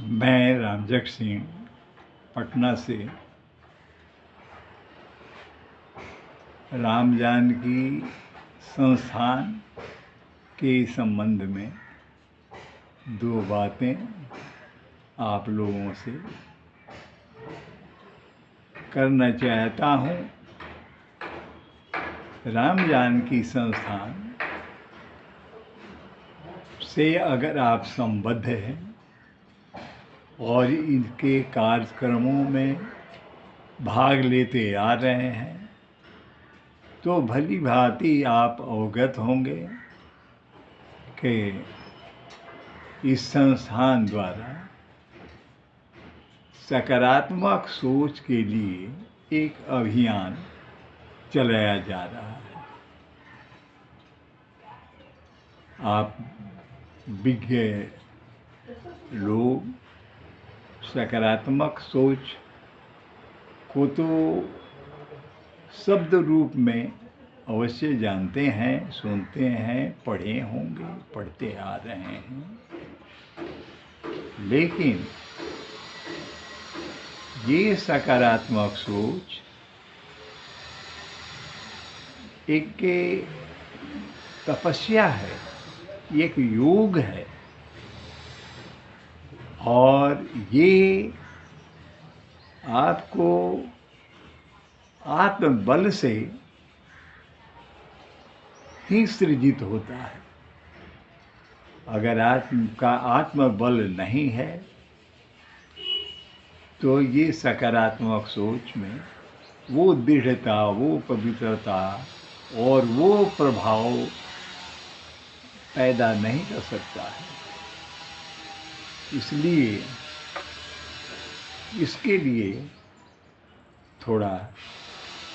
मैं रामजग सिंह पटना से राम जानकी संस्थान के संबंध में दो बातें आप लोगों से करना चाहता हूँ। राम जानकी संस्थान से अगर आप संबद्ध हैं और इनके कार्यक्रमों में भाग लेते आ रहे हैं तो भली भांति आप अवगत होंगे कि इस संस्थान द्वारा सकारात्मक सोच के लिए एक अभियान चलाया जा रहा है। आप विज्ञ लोग सकारात्मक सोच को तो शब्द रूप में अवश्य जानते हैं, सुनते हैं, पढ़े होंगे, पढ़ते आ रहे हैं, लेकिन ये सकारात्मक सोच एक तपस्या है, एक योग है और ये आपको आत्मबल से ही सृजित होता है। अगर आपका आत्मबल नहीं है तो ये सकारात्मक सोच में वो दृढ़ता, वो पवित्रता और वो प्रभाव पैदा नहीं कर सकता है। इसलिए इसके लिए थोड़ा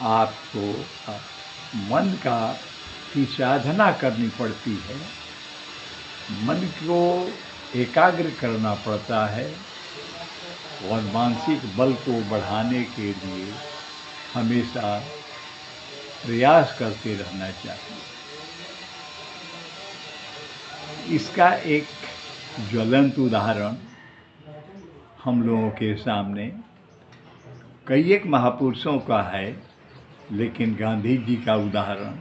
आपको मन की साधना करनी पड़ती है, मन को एकाग्र करना पड़ता है और मानसिक बल को बढ़ाने के लिए हमेशा प्रयास करते रहना चाहिए। इसका एक ज्वलंत उदाहरण हम लोगों के सामने कई एक महापुरुषों का है, लेकिन गांधी जी का उदाहरण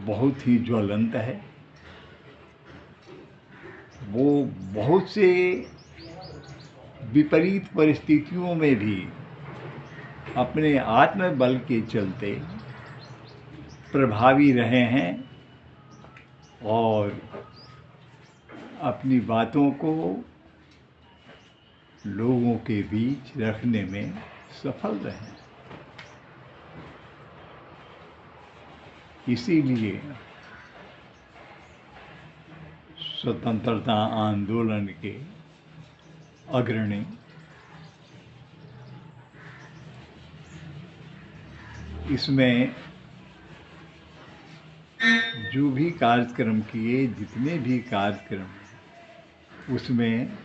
बहुत ही ज्वलंत है। वो बहुत से विपरीत परिस्थितियों में भी अपने आत्मबल के चलते प्रभावी रहे हैं और अपनी बातों को लोगों के बीच रखने में सफल रहे। इसीलिए स्वतंत्रता आंदोलन के अग्रणी इसमें जो भी कार्यक्रम किए, जितने भी कार्यक्रम उसमें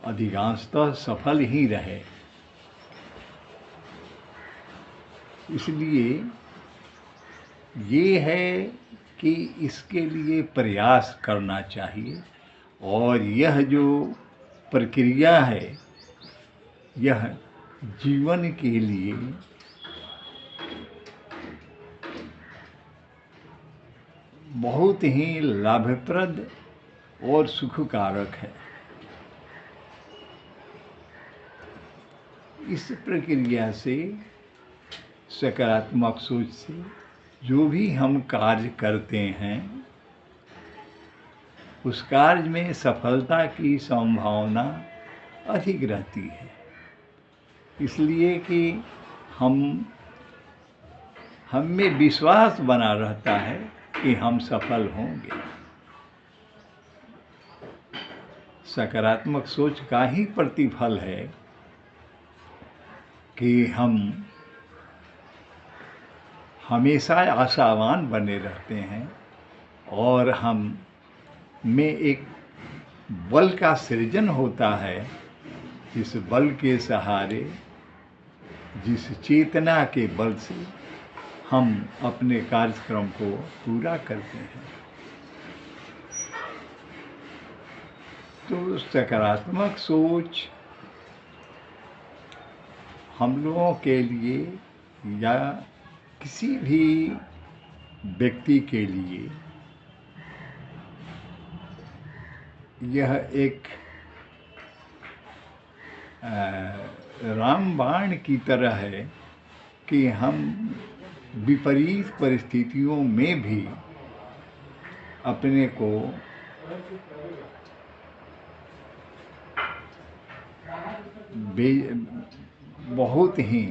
अधिकांशतः सफल ही रहे। इसलिए ये है कि इसके लिए प्रयास करना चाहिए और यह जो प्रक्रिया है यह जीवन के लिए बहुत ही लाभप्रद और सुखकारक है। इस प्रक्रिया से, सकारात्मक सोच से जो भी हम कार्य करते हैं उस कार्य में सफलता की संभावना अधिक रहती है। इसलिए कि हम में विश्वास बना रहता है कि हम सफल होंगे। सकारात्मक सोच का ही प्रतिफल है कि हम हमेशा आशावान बने रहते हैं और हम में एक बल का सृजन होता है, जिस बल के सहारे, जिस चेतना के बल से हम अपने कार्यक्रम को पूरा करते हैं। तो सकारात्मक सोच हम लोगों के लिए या किसी भी व्यक्ति के लिए यह एक रामबाण की तरह है कि हम विपरीत परिस्थितियों में भी अपने को बहुत ही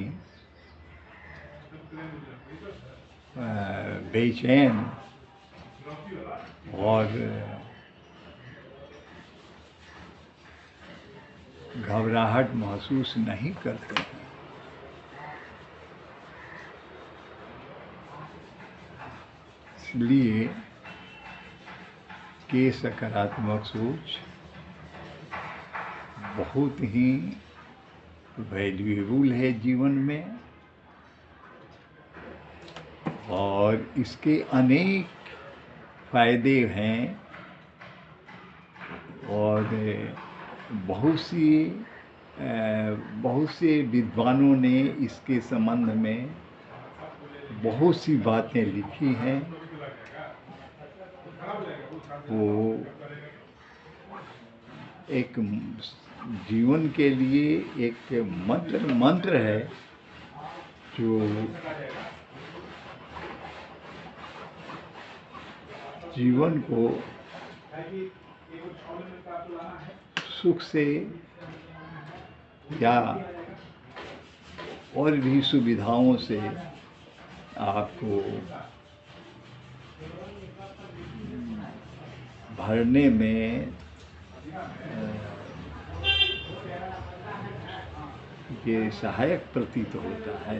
बेचैन और घबराहट महसूस नहीं करते हैं। इसलिए कि सकारात्मक सोच बहुत ही वैल्यूएबल है जीवन में, और इसके अनेक फायदे हैं और बहुत से विद्वानों ने इसके संबंध में बहुत सी बातें लिखी हैं। वो एक जीवन के लिए एक मंत्र है जो जीवन को सुख से या और भी सुविधाओं से आपको भरने में ये सहायक प्रतीत होता है।